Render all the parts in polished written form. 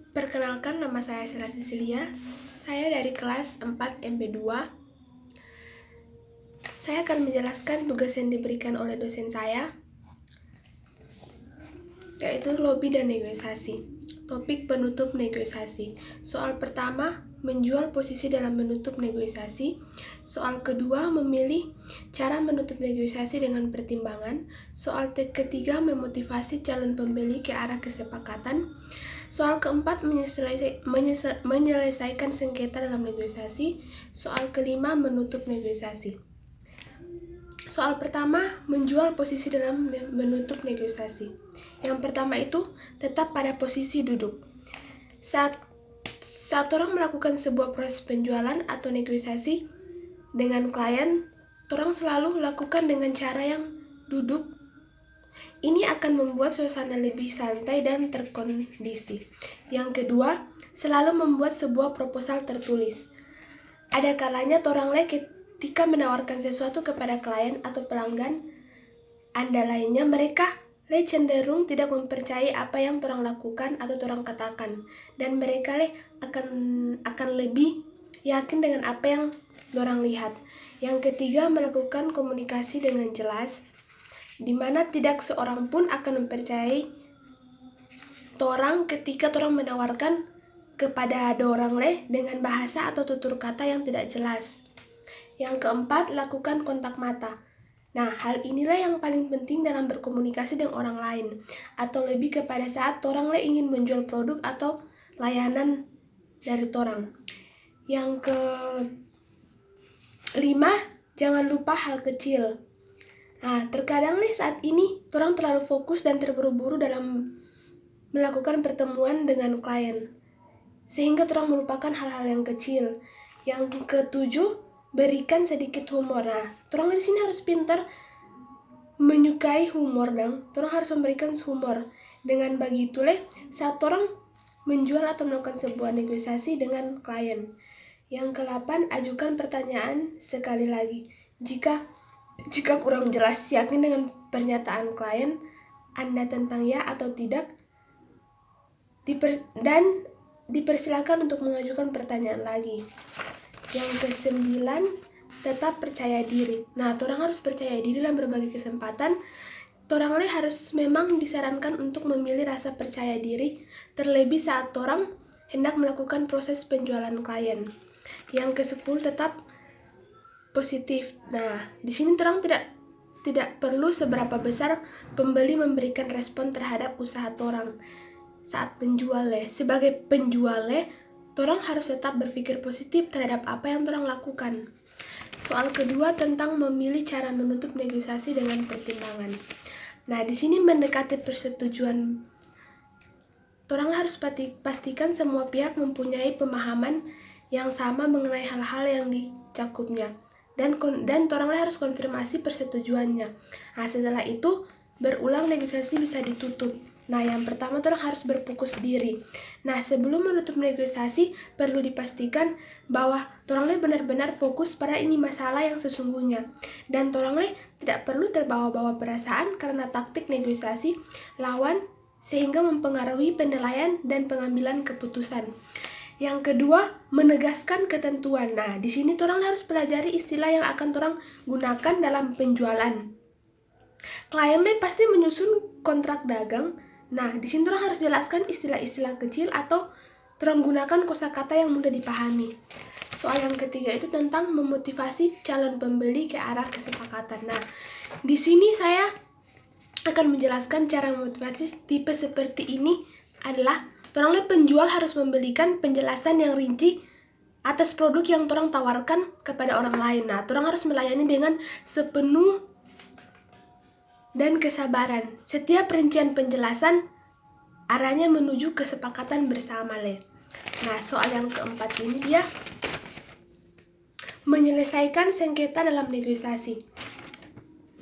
Perkenalkan, nama saya Sela Cecilia. Saya dari kelas 4 MP2. Saya akan menjelaskan tugas yang diberikan oleh dosen saya, yaitu lobby dan negosiasi. Topik penutup negosiasi. Soal pertama, menjual posisi dalam menutup negosiasi. Soal kedua, memilih cara menutup negosiasi dengan pertimbangan. Soal ketiga, memotivasi calon pembeli ke arah kesepakatan. Soal keempat, menyelesaikan sengketa dalam negosiasi. Soal kelima, menutup negosiasi. Soal pertama, menjual posisi dalam menutup negosiasi. Yang pertama itu, tetap pada posisi duduk. Saat orang melakukan sebuah proses penjualan atau negosiasi dengan klien, orang selalu lakukan dengan cara yang duduk. Ini akan membuat suasana lebih santai dan terkondisi. Yang kedua, selalu membuat sebuah proposal tertulis. Ada kalanya orang ketika menawarkan sesuatu kepada klien atau pelanggan Anda lainnya, mereka cenderung tidak mempercayai apa yang orang lakukan atau orang katakan, dan mereka akan lebih yakin dengan apa yang orang lihat. Yang ketiga, melakukan komunikasi dengan jelas, di mana tidak seorang pun akan mempercayai orang ketika orang menawarkan kepada orang dengan bahasa atau tutur kata yang tidak jelas. Yang keempat, lakukan kontak mata. Nah, hal inilah yang paling penting dalam berkomunikasi dengan orang lain, atau lebih kepada saat orang ingin menjual produk atau layanan dari orang. Yang kelima, jangan lupa hal kecil. Nah, terkadang saat ini orang terlalu fokus dan terburu-buru dalam melakukan pertemuan dengan klien, sehingga orang melupakan hal-hal yang kecil. Yang ketujuh, berikan sedikit humor. Nah, orang di sini harus pintar menyukai humor, dan orang harus memberikan humor. Dengan begitu saat orang menjual atau melakukan sebuah negosiasi dengan klien. Yang ke-8, ajukan pertanyaan sekali lagi. Jika kurang jelas, yakin dengan pernyataan klien Anda tentang ya atau tidak, dan dipersilakan untuk mengajukan pertanyaan lagi. Yang ke-9, tetap percaya diri. Nah, orang harus percaya diri dalam berbagai kesempatan. Orang harus memang disarankan untuk memilih rasa percaya diri, terlebih saat orang hendak melakukan proses penjualan klien. Yang ke-10, tetap positif. Nah, di sini orang tidak perlu seberapa besar pembeli memberikan respon terhadap usaha orang saat penjual. Sebagai penjual, orang harus tetap berpikir positif terhadap apa yang orang lakukan. Soal kedua, tentang memilih cara menutup negosiasi dengan pertimbangan. Nah, di sini mendekati persetujuan, orang harus pastikan semua pihak mempunyai pemahaman yang sama mengenai hal-hal yang dicakupnya, dan orang harus konfirmasi persetujuannya. Nah, setelah itu berulang negosiasi bisa ditutup. Nah, yang pertama orang harus berfokus diri. Nah, sebelum menutup negosiasi perlu dipastikan bahwa orang benar-benar fokus pada ini masalah yang sesungguhnya, dan orang tidak perlu terbawa-bawa perasaan karena taktik negosiasi lawan sehingga mempengaruhi penilaian dan pengambilan keputusan. Yang kedua, menegaskan ketentuan. Nah, di sini orang harus pelajari istilah yang akan orang gunakan dalam penjualan. Klien pasti menyusun kontrak dagang. Nah, di sini orang harus jelaskan istilah-istilah kecil atau orang gunakan kosakata yang mudah dipahami. Soal yang ketiga itu tentang memotivasi calon pembeli ke arah kesepakatan. Nah, di sini saya akan menjelaskan cara memotivasi tipe seperti ini adalah orang penjual harus memberikan penjelasan yang rinci atas produk yang orang tawarkan kepada orang lain. Nah, orang harus melayani dengan sepenuh dan kesabaran. Setiap rincian penjelasan arahnya menuju kesepakatan bersama. Nah, soal yang keempat ini dia menyelesaikan sengketa dalam negosiasi.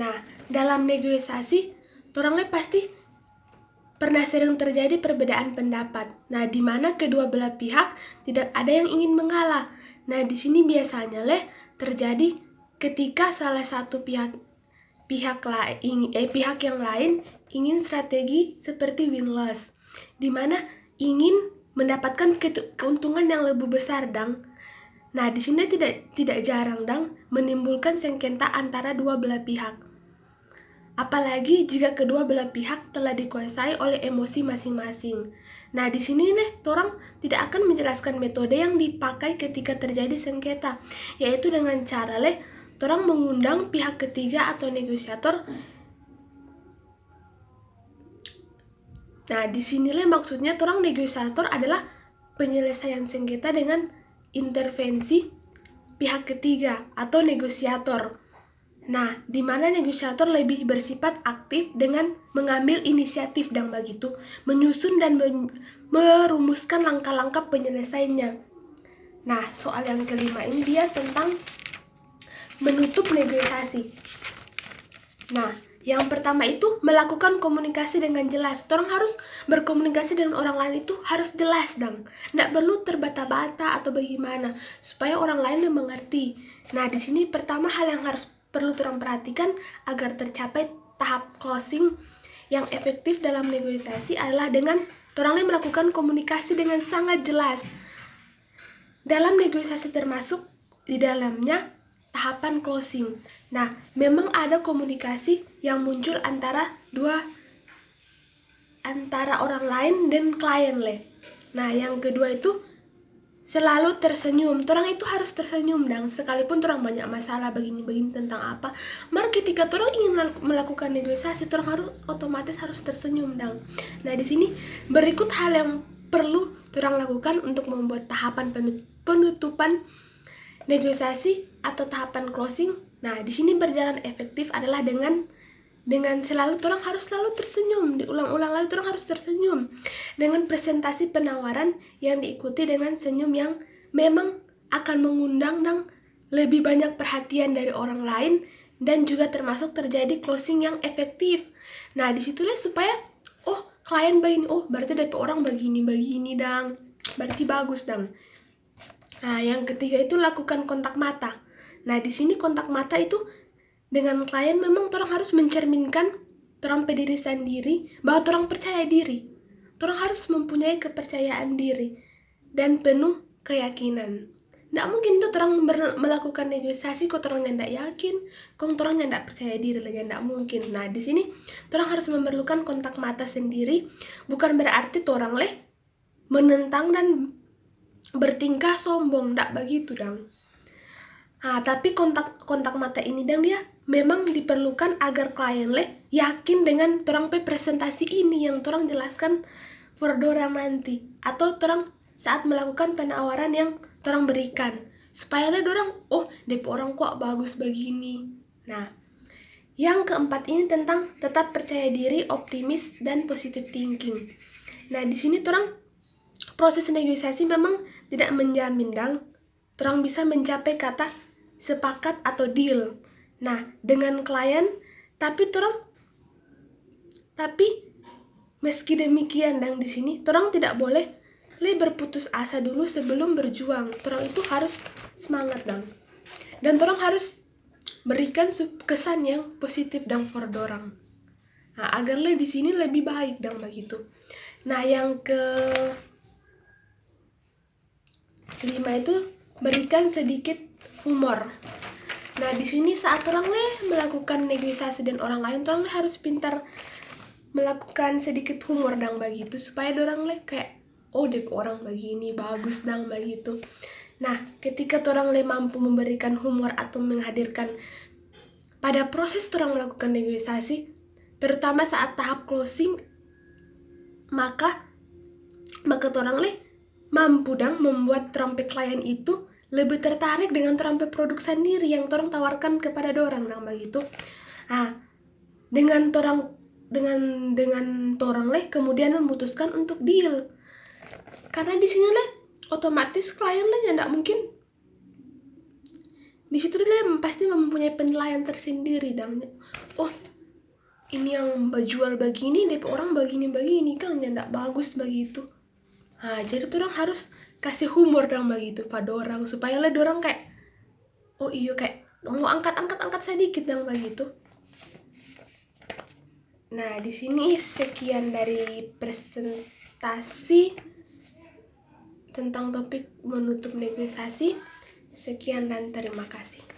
Nah, dalam negosiasi orang pasti pernah sering terjadi perbedaan pendapat. Nah, di mana kedua belah pihak tidak ada yang ingin mengalah. Nah, di sini biasanya terjadi ketika salah satu pihak yang lain ingin strategi seperti win-loss, di mana ingin mendapatkan keuntungan yang lebih besar dang. Nah, di sini tidak jarang dang menimbulkan sengketa antara dua belah pihak. Apalagi jika kedua belah pihak telah dikuasai oleh emosi masing-masing. Nah, di sini nih, orang tidak akan menjelaskan metode yang dipakai ketika terjadi sengketa, yaitu dengan cara orang mengundang pihak ketiga atau negosiator. Nah, di sinilah maksudnya orang negosiator adalah penyelesaian sengketa dengan intervensi pihak ketiga atau negosiator. Nah, di mana negosiator lebih bersifat aktif dengan mengambil inisiatif dan begitu, menyusun dan merumuskan langkah-langkah penyelesaiannya. Nah, soal yang kelima ini dia tentang menutup negosiasi. Nah, yang pertama itu melakukan komunikasi dengan jelas. Orang harus berkomunikasi dengan orang lain itu harus jelas dong. Nggak perlu terbata-bata atau bagaimana supaya orang lain mengerti. Nah, di sini pertama hal yang perlu orang perhatikan agar tercapai tahap closing yang efektif dalam negosiasi adalah dengan orang lain melakukan komunikasi dengan sangat jelas. Dalam negosiasi termasuk di dalamnya tahapan closing. Nah, memang ada komunikasi yang muncul antara orang lain dan klien Nah, yang kedua itu selalu tersenyum. Orang itu harus tersenyum dan sekalipun orang banyak masalah begini-begini tentang apa, maka ketika orang ingin melakukan negosiasi, orang harus otomatis harus tersenyum dan. Nah, di sini berikut hal yang perlu orang lakukan untuk membuat tahapan penutupan negosiasi atau tahapan closing. Nah, di sini berjalan efektif adalah dengan selalu orang harus selalu tersenyum, diulang-ulang lagi orang harus tersenyum dengan presentasi penawaran yang diikuti dengan senyum yang memang akan mengundang dan lebih banyak perhatian dari orang lain dan juga termasuk terjadi closing yang efektif. Nah, disitulah supaya klien begini, berarti DP orang begini dang, berarti bagus dang. Nah, yang ketiga itu lakukan kontak mata. Nah, di sini kontak mata itu dengan klien memang orang harus mencerminkan orang diri sendiri bahwa orang percaya diri. Orang harus mempunyai kepercayaan diri dan penuh keyakinan. Nggak mungkin tuh orang melakukan negosiasi kok orang yang nggak yakin, kok orang yang nggak percaya diri lagi, nggak mungkin. Nah, di sini orang harus memerlukan kontak mata sendiri, bukan berarti orang menentang dan bertingkah sombong, nggak begitu dong. Nah, tapi kontak mata ini dan dia memang diperlukan agar klien yakin dengan orang presentasi ini yang orang jelaskan for dorang nanti atau orang saat melakukan penawaran yang orang berikan supaya dorang DP orang kok bagus begini. Nah, yang keempat ini tentang tetap percaya diri, optimis dan positive thinking. Nah, di sini orang proses negosiasi memang tidak menjamin orang bisa mencapai kata sepakat atau deal. Nah, dengan klien, tapi meski demikian di sini orang tidak boleh berputus asa dulu sebelum berjuang. Orang itu harus semangat dan orang harus berikan kesan yang positif for dorang. Nah, agar di sini lebih baik begitu. Nah, yang kelima itu berikan sedikit humor. Nah, di sini saat orang melakukan negosiasi dan orang lain, orang harus pintar melakukan sedikit humor begitu supaya orang kayak DP orang begini bagus begitu. Nah, ketika orang mampu memberikan humor atau menghadirkan pada proses orang melakukan negosiasi, terutama saat tahap closing, maka orang mampu membuat terampe klien itu lebih tertarik dengan terampe produk sendiri yang orang tawarkan kepada orang begitu. Nah, dengan orang kemudian memutuskan untuk deal. Karena di sini otomatis klien tidak mungkin di situ pasti mempunyai penilaian tersendiri ini yang jual begini, DP orang begini kan tidak bagus begitu. Nah, jadi orang harus kasih humor begitu pada orang supaya orang kayak kayak mau angkat sedikit begitu. Nah, di sini sekian dari presentasi tentang topik menutup negosiasi. Sekian dan terima kasih.